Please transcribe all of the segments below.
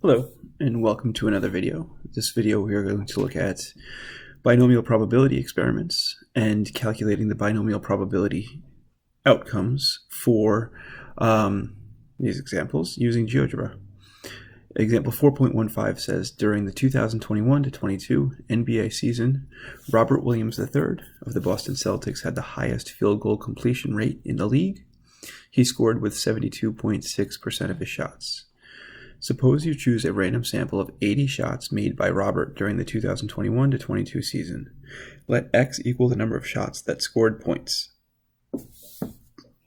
Hello, and welcome to another video. This video we are going to look at binomial probability experiments and calculating the binomial probability outcomes for these examples using Geogebra. Example 4.15 says, during the 2021-22 NBA season, Robert Williams III of the Boston Celtics had the highest field goal completion rate in the league. He scored with 72.6% of his shots. Suppose you choose a random sample of 80 shots made by Robert during the 2021-22 season. Let x equal the number of shots that scored points.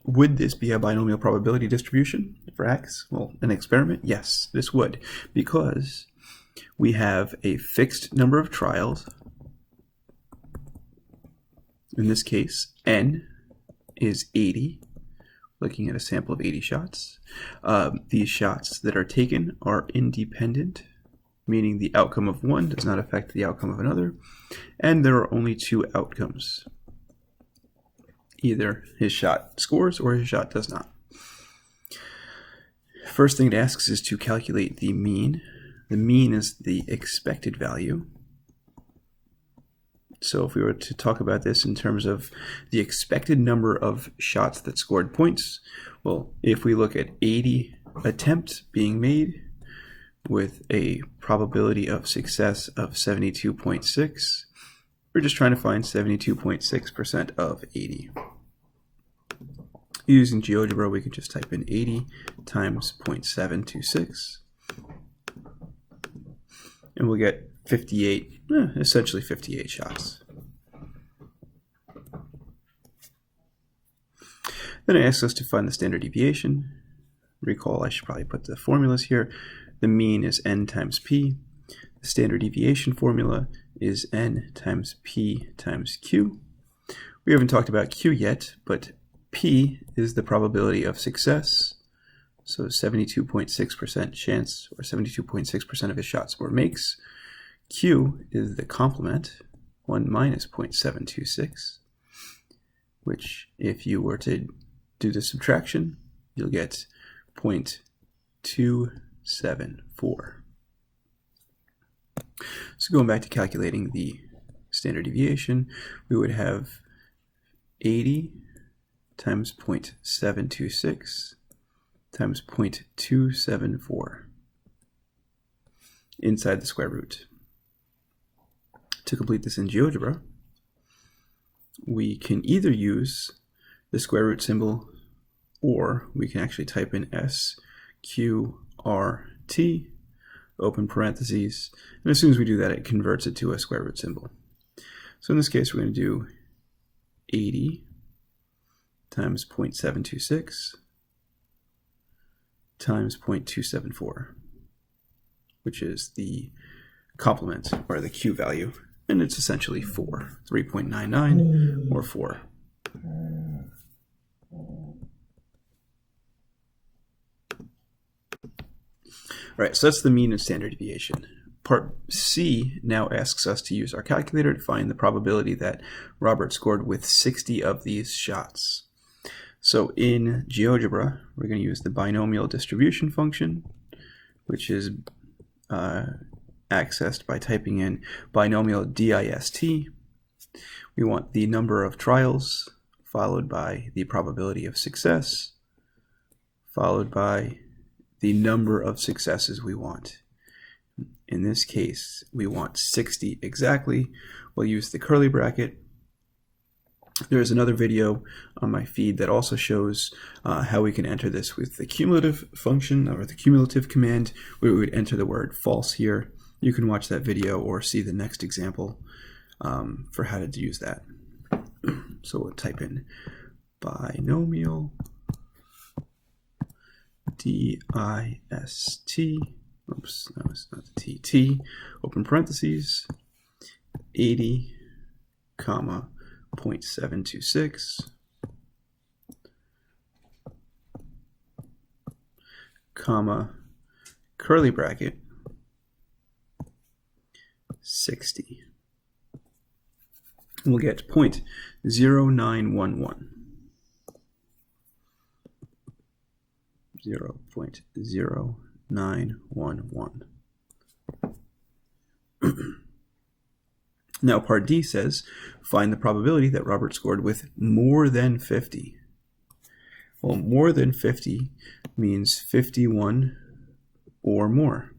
Would this be a binomial probability distribution for x? Well, an experiment? Yes, this would, because we have a fixed number of trials. In this case, n is 80. Looking at a sample of 80 shots. These shots that are taken are independent, meaning the outcome of one does not affect the outcome of another, and there are only two outcomes. Either his shot scores or his shot does not. First thing it asks is to calculate the mean. The mean is the expected value. So if we were to talk about this in terms of the expected number of shots that scored points, well, if we look at 80 attempts being made with a probability of success of 72.6, we're just trying to find 72.6% of 80. Using Geogebra, we can just type in 80 times 0.726, and we'll get 58, essentially 58 shots. Then it asks us to find the standard deviation. Recall, I should probably put the formulas here. The mean is n times p. The standard deviation formula is n times p times q. We haven't talked about q yet, but p is the probability of success. So 72.6% chance, or 72.6% of his shot score makes. Q is the complement, 1 minus 0.726, which if you were to do the subtraction, you'll get 0.274. So going back to calculating the standard deviation, we would have 80 times 0.726 times 0.274 inside the square root. To complete this in Geogebra, we can either use the square root symbol, or we can actually type in SQRT, open parentheses, and as soon as we do that, it converts it to a square root symbol. So in this case, we're going to do 80 times 0.726 times 0.274, which is the complement, or the Q value. And it's essentially 4, 3.99 or 4. All right, so that's the mean and standard deviation. Part C now asks us to use our calculator to find the probability that Robert scored with 60 of these shots. So in Geogebra, we're going to use the binomial distribution function, which is accessed by typing in binomial dist. We want the number of trials, followed by the probability of success, followed by the number of successes we want. In this case, we want 60 exactly. We'll use the curly bracket. There's another video on my feed that also shows how we can enter this with the cumulative function, or the cumulative command, where we would enter the word false here. You can watch that video or see the next example for how to use that. So we'll type in binomial dist, oops, no, it's not the t, open parentheses, 80, comma, 0.726, comma, curly bracket, 60. And we'll get 0.0911. 0.0911. 911. Now part D says, find the probability that Robert scored with more than 50. Well, more than 50 means 51 or more.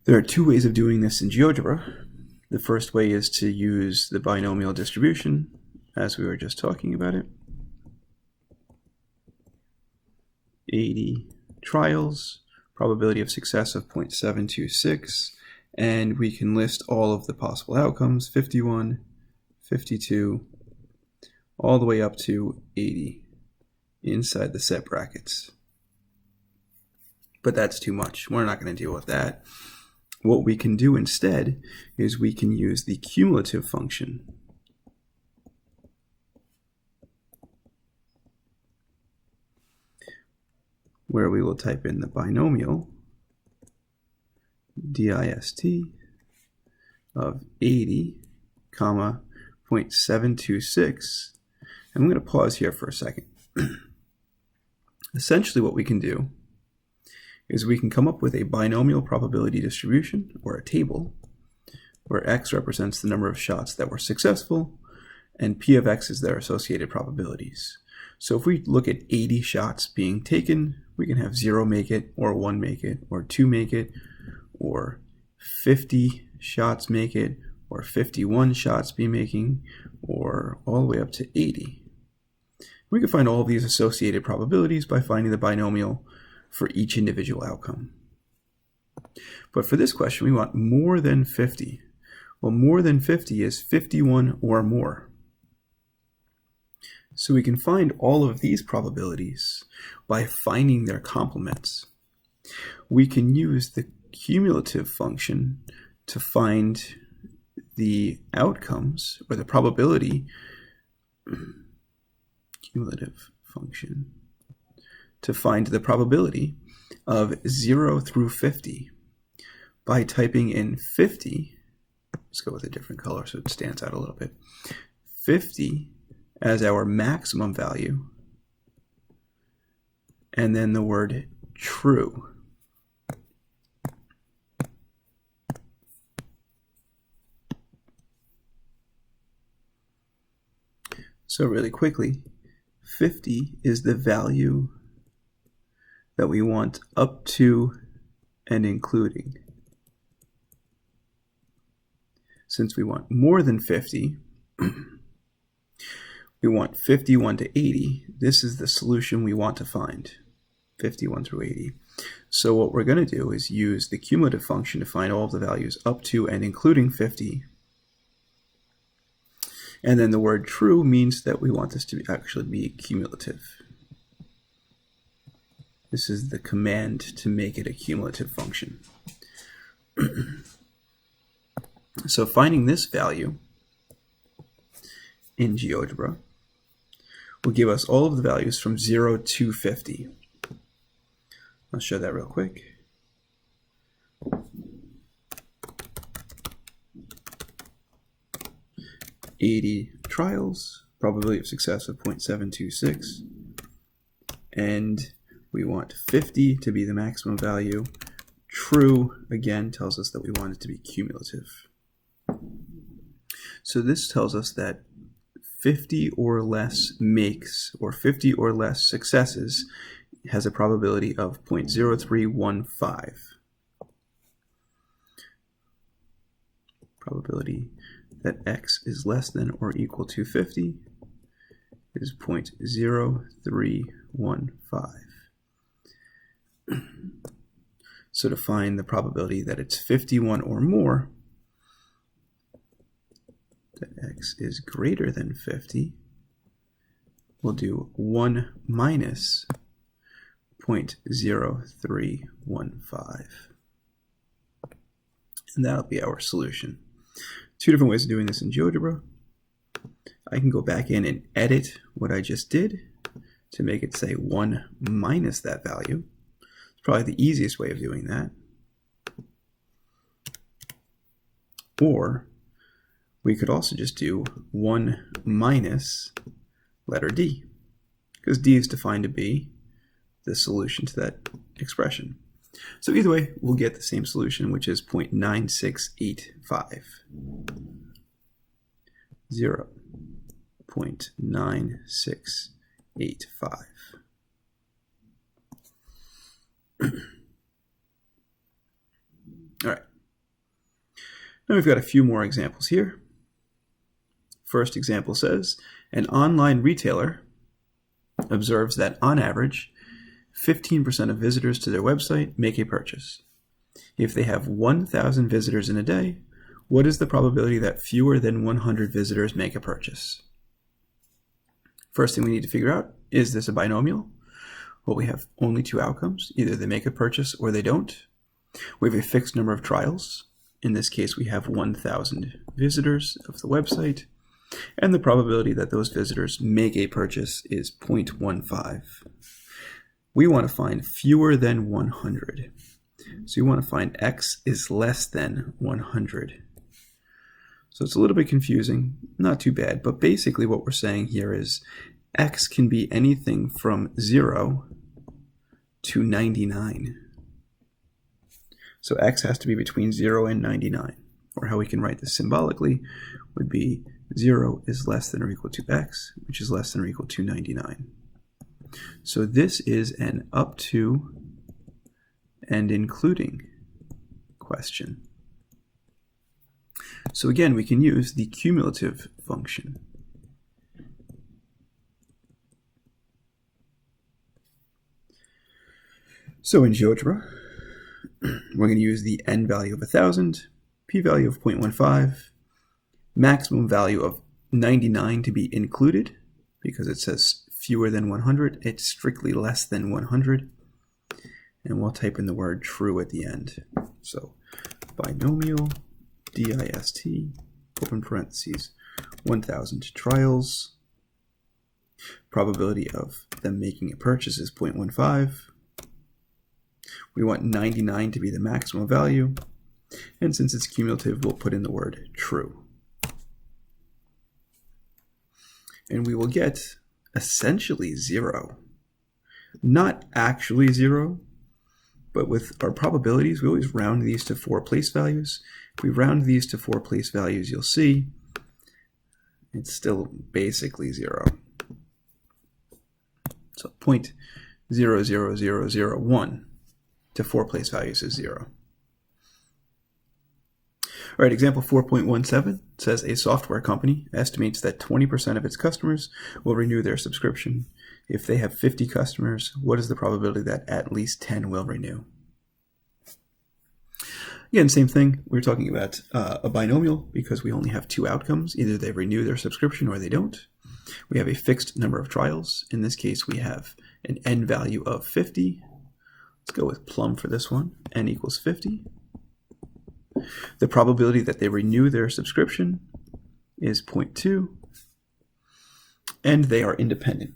There are two ways of doing this in GeoGebra. The first way is to use the binomial distribution, as we were just talking about it. 80 trials, probability of success of 0.726, and we can list all of the possible outcomes, 51, 52, all the way up to 80 inside the set brackets. But that's too much. We're not going to deal with that. What we can do instead is we can use the cumulative function. Where we will type in the binomial dist of 80, 0.726. And I'm going to pause here for a second. Essentially what we can do is we can come up with a binomial probability distribution, or a table, where x represents the number of shots that were successful, and p of x is their associated probabilities. So if we look at 80 shots being taken, we can have 0 make it, or 1 make it, or 2 make it, or 50 shots make it, or 51 shots be making, or all the way up to 80. We can find all of these associated probabilities by finding the binomial for each individual outcome. But for this question, we want more than 50. Well, more than 50 is 51 or more. So we can find all of these probabilities by finding their complements. We can use the cumulative function to find the outcomes, or the probability, cumulative function, to find the probability of 0 through 50 by typing in 50, let's go with a different color so it stands out a little bit, 50 as our maximum value, and then the word true. So really quickly, 50 is the value that we want up to and including. Since we want more than 50, we want 51 to 80. This is the solution we want to find, 51 through 80. So what we're going to do is use the cumulative function to find all of the values up to and including 50. And then the word true means that we want this to actually be cumulative. This is the command to make it a cumulative function. So finding this value in GeoGebra will give us all of the values from 0 to 50. I'll show that real quick. $80 trials, probability of success of 0.726, and we want 50 to be the maximum value. True, again, tells us that we want it to be cumulative. So this tells us that 50 or less makes, or 50 or less successes, has a probability of 0.0315. Probability that x is less than or equal to 50 is 0.0315. So to find the probability that it's 51 or more, that x is greater than 50, we'll do 1 minus 0.0315. And that'll be our solution. Two different ways of doing this in GeoGebra. I can go back in and edit what I just did to make it say 1 minus that value. It's probably the easiest way of doing that. Or we could also just do 1 minus letter D, because D is defined to be the solution to that expression. So either way, we'll get the same solution, which is 0.9685. 0.9685. All right. Now we've got a few more examples here. First example says, an online retailer observes that on average, 15% of visitors to their website make a purchase. If they have 1,000 visitors in a day, what is the probability that fewer than 100 visitors make a purchase? First thing we need to figure out, is this a binomial? Well, we have only two outcomes. Either they make a purchase or they don't. We have a fixed number of trials. In this case, we have 1,000 visitors of the website. And the probability that those visitors make a purchase is 0.15. We want to find fewer than 100. So we want to find x is less than 100. So it's a little bit confusing, not too bad, but basically what we're saying here is x can be anything from 0 to 99. So x has to be between 0 and 99, or how we can write this symbolically would be 0 is less than or equal to x, which is less than or equal to 99. So this is an up to and including question. So again, we can use the cumulative function. So in Geogebra, we're going to use the n value of 1,000, p-value of 0.15, maximum value of 99 to be included, because it says fewer than 100, it's strictly less than 100, and we'll type in the word true at the end. So binomial dist, open parentheses, 1,000 trials, probability of them making a purchase is 0.15. We want 99 to be the maximum value, and since it's cumulative, we'll put in the word true. And we will get essentially 0. Not actually 0, but with our probabilities, we always round these to 4 place values. If we round these to 4 place values, you'll see it's still basically 0. So 0.00001 to 4 place values is 0. All right, example 4.17 says a software company estimates that 20% of its customers will renew their subscription. If they have 50 customers, what is the probability that at least 10 will renew? Again, same thing. We're talking about a binomial because we only have two outcomes. Either they renew their subscription or they don't. We have a fixed number of trials. In this case, we have an n value of 50. Let's go with plum for this one. N equals 50. The probability that they renew their subscription is 0.2, and they are independent.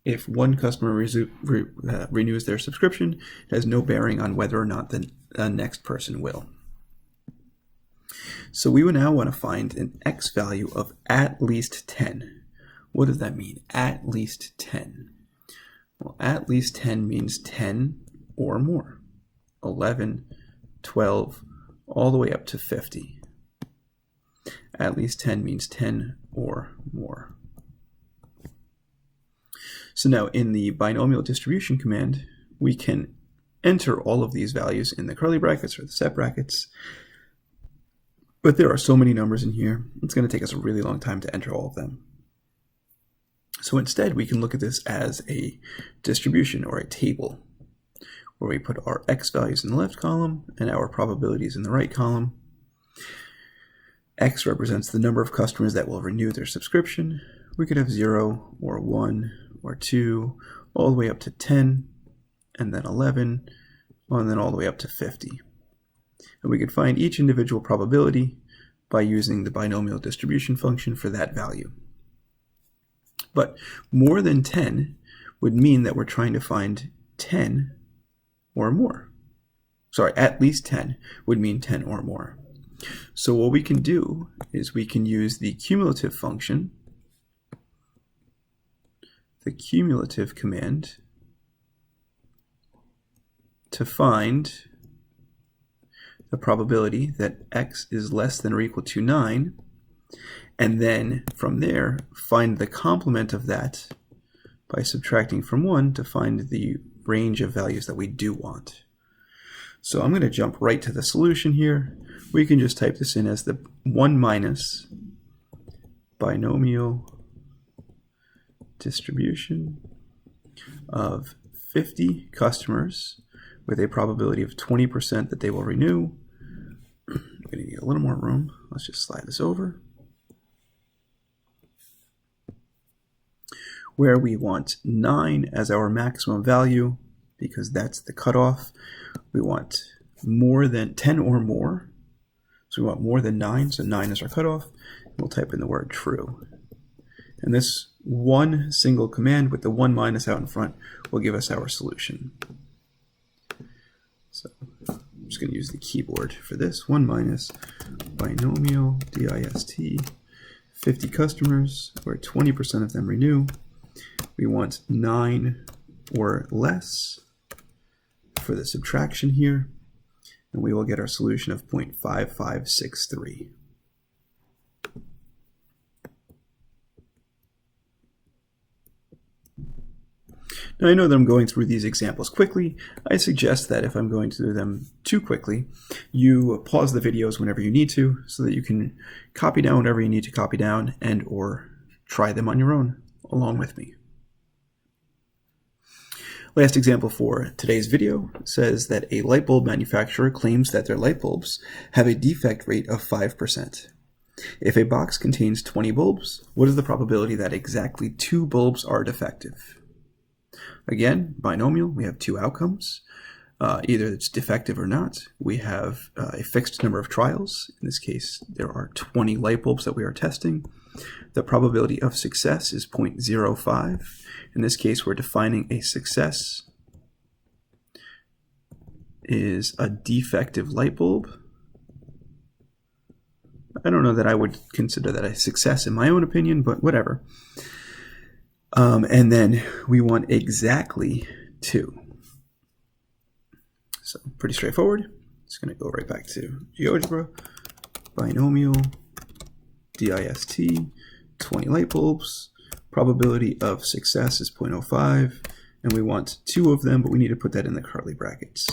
If one customer renews their subscription, it has no bearing on whether or not the next person will. So we would now want to find an x value of at least 10. What does that mean? At least 10. Well, at least 10 means 10 or more. 11, 12, all the way up to 50. At least 10 means 10 or more. So now in the binomial distribution command, we can enter all of these values in the curly brackets or the set brackets. But there are so many numbers in here, it's going to take us a really long time to enter all of them. So instead, we can look at this as a distribution or a table, where we put our x values in the left column and our probabilities in the right column. X represents the number of customers that will renew their subscription. We could have 0 or 1 or 2, all the way up to 10, and then 11, and then all the way up to 50. And we could find each individual probability by using the binomial distribution function for that value. But more than 10 would mean that we're trying to find 10 or more. Sorry, at least 10 would mean 10 or more. So what we can do is we can use the cumulative function, the cumulative command, to find the probability that x is less than or equal to 9, and then from there find the complement of that by subtracting from 1 to find the range of values that we do want. So I'm going to jump right to the solution here. We can just type this in as the 1 minus binomial distribution of 50 customers with a probability of 20% that they will renew. I'm going to need a little more room. Let's just slide this over. Where we want 9 as our maximum value, because that's the cutoff. We want more than 10 or more. So we want more than 9, so 9 is our cutoff. We'll type in the word true. And this one single command with the 1 minus out in front will give us our solution. So I'm just going to use the keyboard for this. 1 minus binomial dist 50 customers where 20% of them renew. We want 9 or less for the subtraction here, and we will get our solution of 0.5563. Now I know that I'm going through these examples quickly. I suggest that if I'm going through them too quickly, you pause the videos whenever you need to so that you can copy down whatever you need to copy down and or try them on your own along with me. Last example for today's video says that a light bulb manufacturer claims that their light bulbs have a defect rate of 5%. If a box contains 20 bulbs, what is the probability that exactly 2 bulbs are defective? Again, binomial, we have 2 outcomes. Either it's defective or not. We have a fixed number of trials. In this case, there are 20 light bulbs that we are testing. The probability of success is 0.05. In this case, we're defining a success is a defective light bulb. I don't know that I would consider that a success in my own opinion, but whatever. And then we want exactly 2. So pretty straightforward. Just going to go right back to Geogebra. Binomial dist 20 light bulbs. Probability of success is 0.05, and we want 2 of them, but we need to put that in the curly brackets.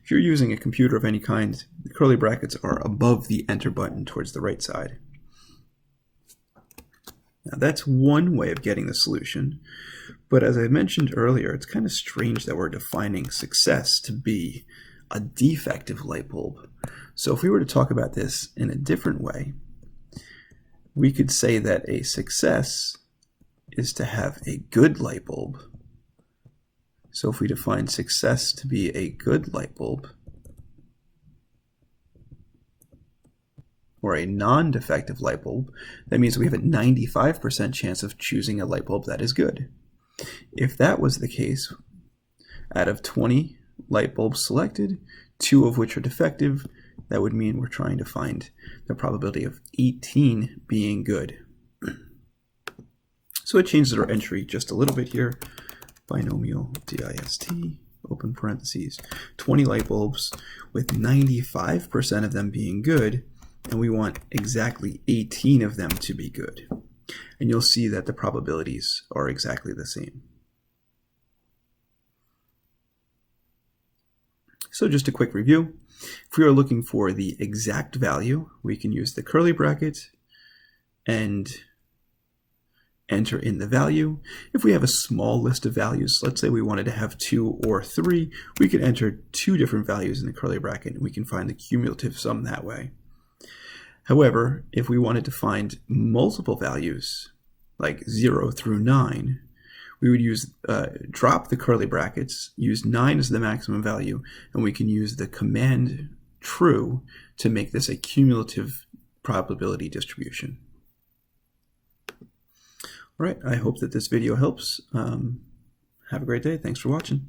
If you're using a computer of any kind, the curly brackets are above the enter button towards the right side. Now that's one way of getting the solution, but as I mentioned earlier, it's kind of strange that we're defining success to be a defective light bulb. So if we were to talk about this in a different way, we could say that a success is to have a good light bulb. So if we define success to be a good light bulb, or a non-defective light bulb, that means we have a 95% chance of choosing a light bulb that is good. If that was the case, out of 20 light bulbs selected, 2 of which are defective, that would mean we're trying to find the probability of 18 being good. So it changes our entry just a little bit here. Binomial dist, open parentheses, 20 light bulbs with 95% of them being good, and we want exactly 18 of them to be good. And you'll see that the probabilities are exactly the same. So just a quick review. If we are looking for the exact value, we can use the curly bracket and enter in the value. If we have a small list of values, let's say we wanted to have 2 or 3, we could enter 2 different values in the curly bracket and we can find the cumulative sum that way. However, if we wanted to find multiple values, like 0 through 9, we would use drop the curly brackets, use 9 as the maximum value, and we can use the command true to make this a cumulative probability distribution. All right, I hope that this video helps. Have a great day. Thanks for watching.